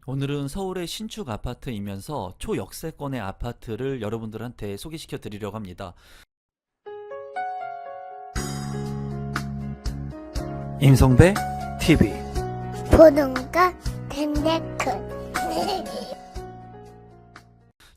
오늘은 서울의 신축 아파트이면서 초역세권의 아파트를 여러분들한테 소개시켜 드리려고 합니다. 임성배 TV. 보동과 덴데크.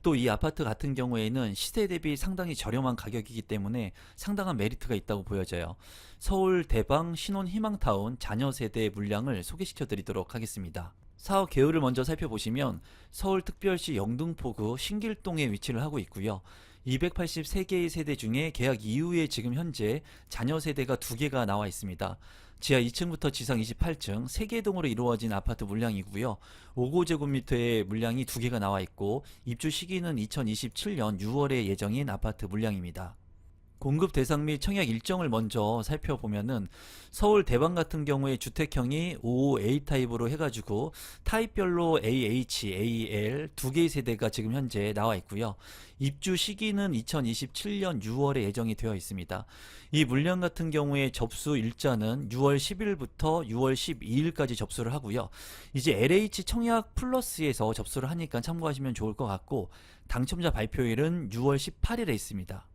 또 이 아파트 같은 경우에는 시세 대비 상당히 저렴한 가격이기 때문에 상당한 메리트가 있다고 보여져요. 서울 대방 신혼 희망타운 자녀세대 물량을 소개시켜 드리도록 하겠습니다. 사업 개요를 먼저 살펴보시면 서울특별시 영등포구 신길동에 위치를 하고 있고요. 283개의 세대 중에 계약 이후에 지금 현재 자녀 세대가 2개가 나와 있습니다. 지하 2층부터 지상 28층 3개 동으로 이루어진 아파트 물량이고요. 5제곱미터의 물량이 2개가 나와 있고 입주 시기는 2027년 6월에 예정인 아파트 물량입니다. 공급 대상 및 청약 일정을 먼저 살펴보면은 서울 대방 같은 경우에 주택형이 55A 타입으로 해가지고 타입별로 AH, AL 2개의 세대가 지금 현재 나와 있고요. 입주 시기는 2027년 6월에 예정이 되어 있습니다. 이 물량 같은 경우에 접수 일자는 6월 10일부터 6월 12일까지 접수를 하고요. 이제 LH 청약 플러스에서 접수를 하니까 참고하시면 좋을 것 같고 당첨자 발표일은 6월 18일에 있습니다.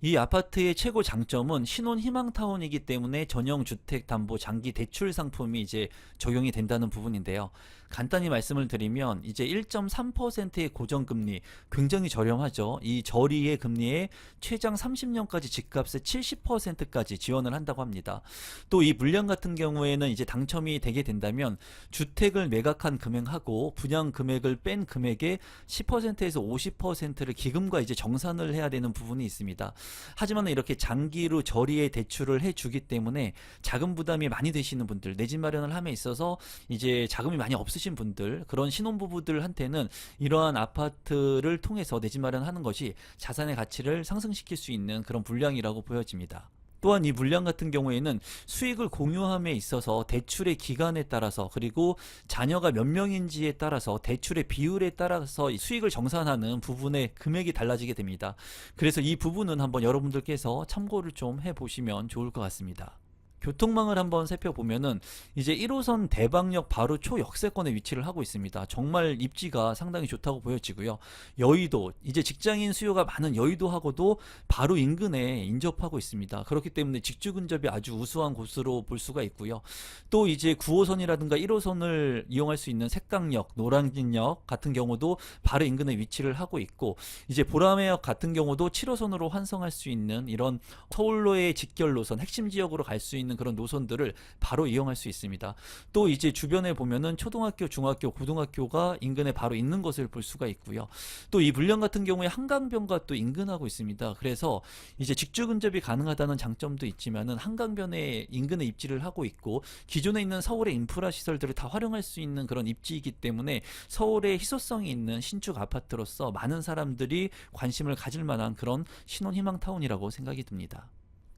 이 아파트의 최고 장점은 신혼 희망타운이기 때문에 전용 주택 담보 장기 대출 상품이 이제 적용이 된다는 부분인데요. 간단히 말씀을 드리면 이제 1.3%의 고정금리 굉장히 저렴하죠. 이 저리의 금리에 최장 30년까지 집값의 70%까지 지원을 한다고 합니다. 또 이 물량 같은 경우에는 이제 당첨이 되게 된다면 주택을 매각한 금액하고 분양 금액을 뺀 금액의 10%에서 50%를 기금과 이제 정산을 해야 되는 부분이 있습니다. 하지만 이렇게 장기로 저리의 대출을 해주기 때문에 자금 부담이 많이 되시는 분들, 내 집 마련을 함에 있어서 이제 자금이 많이 없으신 분들, 그런 신혼부부들한테는 이러한 아파트를 통해서 내 집 마련하는 것이 자산의 가치를 상승시킬 수 있는 그런 물량이라고 보여집니다. 또한 이 물량 같은 경우에는 수익을 공유함에 있어서 대출의 기간에 따라서 그리고 자녀가 몇 명인지에 따라서 대출의 비율에 따라서 수익을 정산하는 부분의 금액이 달라지게 됩니다. 그래서 이 부분은 한번 여러분들께서 참고를 좀 해보시면 좋을 것 같습니다. 교통망을 한번 살펴보면은 이제 1호선 대방역 바로 초역세권에 위치를 하고 있습니다. 정말 입지가 상당히 좋다고 보여지고요. 여의도, 이제 직장인 수요가 많은 여의도하고도 바로 인근에 인접하고 있습니다. 그렇기 때문에 직주 근접이 아주 우수한 곳으로 볼 수가 있고요. 또 이제 9호선이라든가 1호선을 이용할 수 있는 색강역, 노량진역 같은 경우도 바로 인근에 위치를 하고 있고, 이제 보라매역 같은 경우도 7호선으로 환승할 수 있는 이런 서울로의 직결 노선, 핵심 지역으로 갈 수 있는 그런 노선들을 바로 이용할 수 있습니다. 또 이제 주변에 보면은 초등학교, 중학교, 고등학교가 인근에 바로 있는 것을 볼 수가 있고요. 또 이 물량 같은 경우에 한강변과 또 인근하고 있습니다. 그래서 이제 직주 근접이 가능하다는 장점도 있지만은 한강변에 인근에 입지를 하고 있고 기존에 있는 서울의 인프라 시설들을 다 활용할 수 있는 그런 입지이기 때문에 서울의 희소성이 있는 신축 아파트로서 많은 사람들이 관심을 가질 만한 그런 신혼희망타운이라고 생각이 듭니다.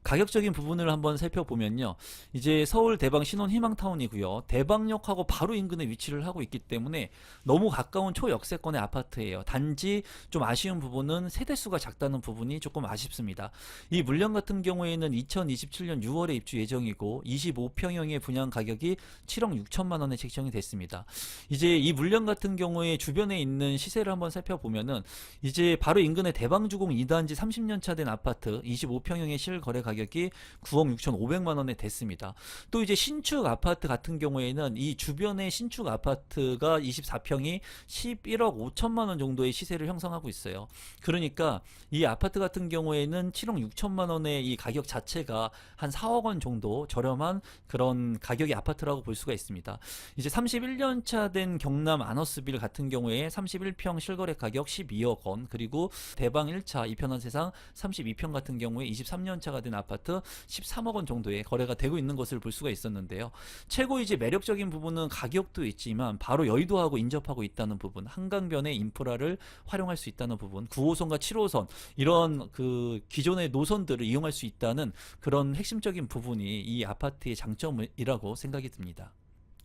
가격적인 부분을 한번 살펴보면요. 이제 서울 대방 신혼 희망타운이고요. 대방역하고 바로 인근에 위치를 하고 있기 때문에 너무 가까운 초역세권의 아파트예요. 단지 좀 아쉬운 부분은 세대수가 작다는 부분이 조금 아쉽습니다. 이 물량 같은 경우에는 2027년 6월에 입주 예정이고 25평형의 분양 가격이 7억 6천만 원에 책정이 됐습니다. 이제 이 물량 같은 경우에 주변에 있는 시세를 한번 살펴보면은 이제 바로 인근에 대방주공 2단지 30년차 된 아파트 25평형의 실거래 가격이 9억 6,500만 원에 됐습니다. 또 이제 신축 아파트 같은 경우에는 이 주변의 신축 아파트가 24평이 11억 5천만 원 정도의 시세를 형성하고 있어요. 그러니까 이 아파트 같은 경우에는 7억 6천만 원의 이 가격 자체가 한 4억 원 정도 저렴한 그런 가격의 아파트라고 볼 수가 있습니다. 이제 31년 차 된 경남 아너스빌 같은 경우에 31평 실거래 가격 12억 원, 그리고 대방 1차 이편한 세상 32평 같은 경우에 23년 차가 된 아파트 13억 원 정도의 거래가 되고 있는 것을 볼 수가 있었는데요. 최고 이제 매력적인 부분은 가격도 있지만 바로 여의도하고 인접하고 있다는 부분, 한강변의 인프라를 활용할 수 있다는 부분, 9호선과 7호선 이런 그 기존의 노선들을 이용할 수 있다는 그런 핵심적인 부분이 이 아파트의 장점이라고 생각이 듭니다.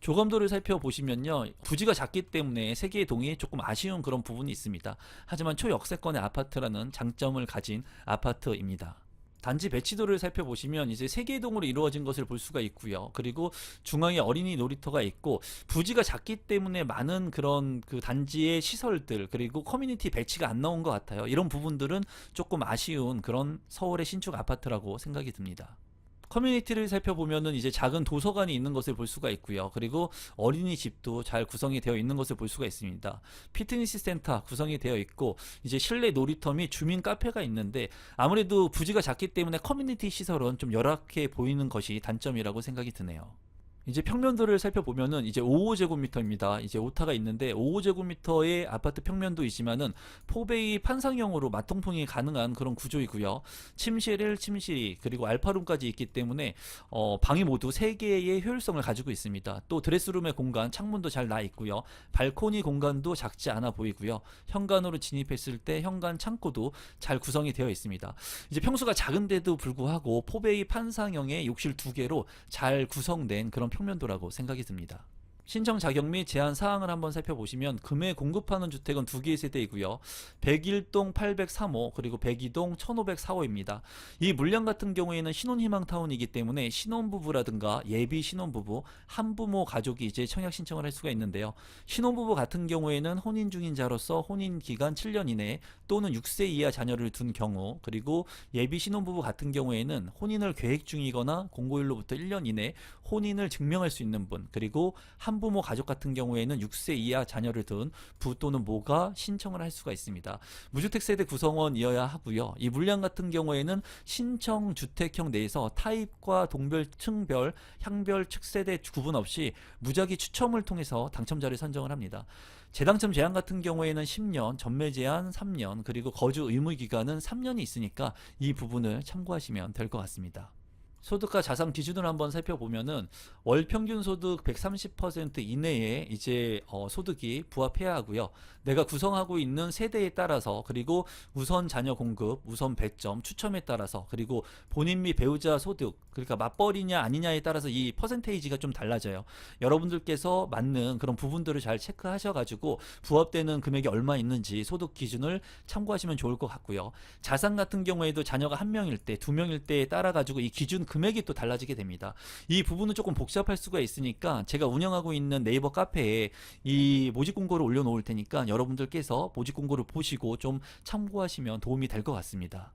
조감도를 살펴보시면요, 부지가 작기 때문에 세개의 동이 조금 아쉬운 그런 부분이 있습니다. 하지만 초역세권의 아파트라는 장점을 가진 아파트입니다. 단지 배치도를 살펴보시면 이제 3개의 동으로 이루어진 것을 볼 수가 있고요. 그리고 중앙에 어린이 놀이터가 있고 부지가 작기 때문에 많은 그런 그 단지의 시설들 그리고 커뮤니티 배치가 안 나온 것 같아요. 이런 부분들은 조금 아쉬운 그런 서울의 신축 아파트라고 생각이 듭니다. 커뮤니티를 살펴보면은 이제 작은 도서관이 있는 것을 볼 수가 있고요. 그리고 어린이집도 잘 구성이 되어 있는 것을 볼 수가 있습니다. 피트니스 센터 구성이 되어 있고 이제 실내 놀이터 및 주민 카페가 있는데 아무래도 부지가 작기 때문에 커뮤니티 시설은 좀 열악해 보이는 것이 단점이라고 생각이 드네요. 이제 평면도를 살펴보면은 이제 55제곱미터입니다. 이제 오타가 있는데 55제곱미터의 아파트 평면도 있지만은 포베이 판상형으로 맞통풍이 가능한 그런 구조이고요. 침실 1, 침실 2, 그리고 알파룸까지 있기 때문에 방이 모두 3개의 효율성을 가지고 있습니다. 또 드레스룸의 공간, 창문도 잘 나 있고요. 발코니 공간도 작지 않아 보이고요. 현관으로 진입했을 때 현관 창고도 잘 구성이 되어 있습니다. 이제 평수가 작은데도 불구하고 포베이 판상형의 욕실 2개로 잘 구성된 그런 평면도라고 생각이 듭니다. 신청 자격 및 제한 사항을 한번 살펴보시면 금에 공급하는 주택은 2개의 세대이고요. 101동 803호 그리고 102동 1504호입니다. 이 물량 같은 경우에는 신혼희망타운이기 때문에 신혼부부라든가 예비 신혼부부, 한부모 가족이 이제 청약 신청을 할 수가 있는데요. 신혼부부 같은 경우에는 혼인 중인자로서 혼인 기간 7년 이내 또는 6세 이하 자녀를 둔 경우, 그리고 예비 신혼부부 같은 경우에는 혼인을 계획 중이거나 공고일로부터 1년 이내 혼인을 증명할 수 있는 분, 그리고 한부모 가족 같은 경우에는 6세 이하 자녀를 둔 부 또는 모가 신청을 할 수가 있습니다. 무주택 세대 구성원이어야 하고요. 이 물량 같은 경우에는 신청 주택형 내에서 타입과 동별, 층별, 향별, 측세대 구분 없이 무작위 추첨을 통해서 당첨자를 선정을 합니다. 재당첨 제한 같은 경우에는 10년, 전매 제한 3년, 그리고 거주 의무 기간은 3년이 있으니까 이 부분을 참고하시면 될 것 같습니다. 소득과 자산 기준을 한번 살펴보면은 월 평균 소득 130% 이내에 이제 소득이 부합해야 하고요. 내가 구성하고 있는 세대에 따라서, 그리고 우선 자녀 공급, 우선 배점, 추첨에 따라서, 그리고 본인 및 배우자 소득, 그러니까 맞벌이냐 아니냐에 따라서 이 퍼센테이지가 좀 달라져요. 여러분들께서 맞는 그런 부분들을 잘 체크하셔가지고 부합되는 금액이 얼마 있는지 소득 기준을 참고하시면 좋을 것 같고요. 자산 같은 경우에도 자녀가 1명일 때, 2명일 때에 따라 가지고 이 기준 금액이 또 달라지게 됩니다. 이 부분은 조금 복잡할 수가 있으니까 제가 운영하고 있는 네이버 카페에 이 모집 공고를 올려놓을 테니까 여러분들께서 모집 공고를 보시고 좀 참고하시면 도움이 될 것 같습니다.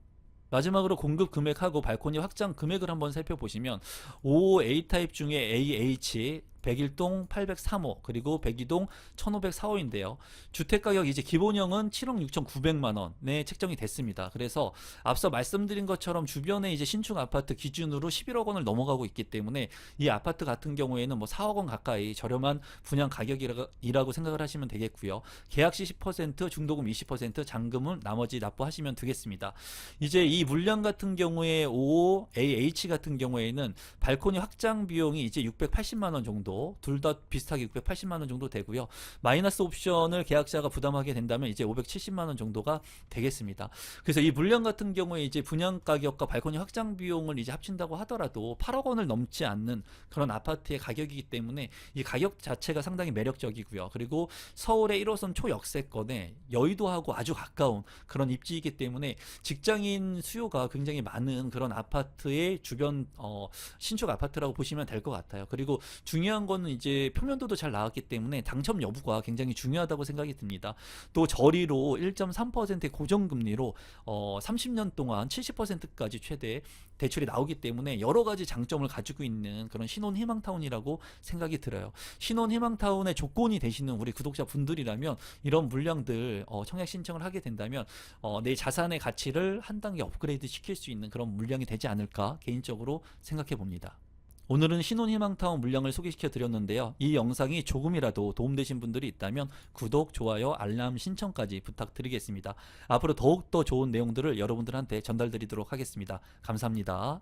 마지막으로 공급 금액하고 발코니 확장 금액을 한번 살펴보시면 5 A타입 중에 AH 101동 803호 그리고 102동 1504호인데요. 주택가격 이제 기본형은 7억 6,900만원에 책정이 됐습니다. 그래서 앞서 말씀드린 것처럼 주변에 이제 신축 아파트 기준으로 11억 원을 넘어가고 있기 때문에 이 아파트 같은 경우에는 뭐 4억 원 가까이 저렴한 분양 가격이라고 생각을 하시면 되겠고요. 계약시 10%, 중도금 20%, 잔금은 나머지 납부하시면 되겠습니다. 이제 이 물량 같은 경우에 55AH 같은 경우에는 발코니 확장 비용이 이제 680만원 정도, 둘 다 비슷하게 680만원 정도 되고요. 마이너스 옵션을 계약자가 부담하게 된다면 이제 570만원 정도가 되겠습니다. 그래서 이 물량 같은 경우에 이제 분양 가격과 발코니 확장 비용을 이제 합친다고 하더라도 8억 원을 넘지 않는 그런 아파트의 가격이기 때문에 이 가격 자체가 상당히 매력적이고요. 그리고 서울의 1호선 초역세권에 여의도하고 아주 가까운 그런 입지이기 때문에 직장인 수요가 굉장히 많은 그런 아파트의 주변 신축 아파트라고 보시면 될 것 같아요. 그리고 중요한 거는 이제 평면도도 잘 나왔기 때문에 당첨 여부가 굉장히 중요하다고 생각이 듭니다. 또 저리로 1.3%의 고정금리로 30년 동안 70%까지 최대 대출이 나오기 때문에 여러 가지 장점을 가지고 있는 그런 신혼희망타운이라고 생각이 들어요. 신혼희망타운의 조건이 되시는 우리 구독자분들이라면 이런 물량들 청약 신청을 하게 된다면 내 자산의 가치를 한 단계 업그레이드 시킬 수 있는 그런 물량이 되지 않을까 개인적으로 생각해 봅니다. 오늘은 신혼희망타운 물량을 소개시켜 드렸는데요. 이 영상이 조금이라도 도움되신 분들이 있다면 구독, 좋아요, 알람 신청까지 부탁드리겠습니다. 앞으로 더욱더 좋은 내용들을 여러분들한테 전달드리도록 하겠습니다. 감사합니다.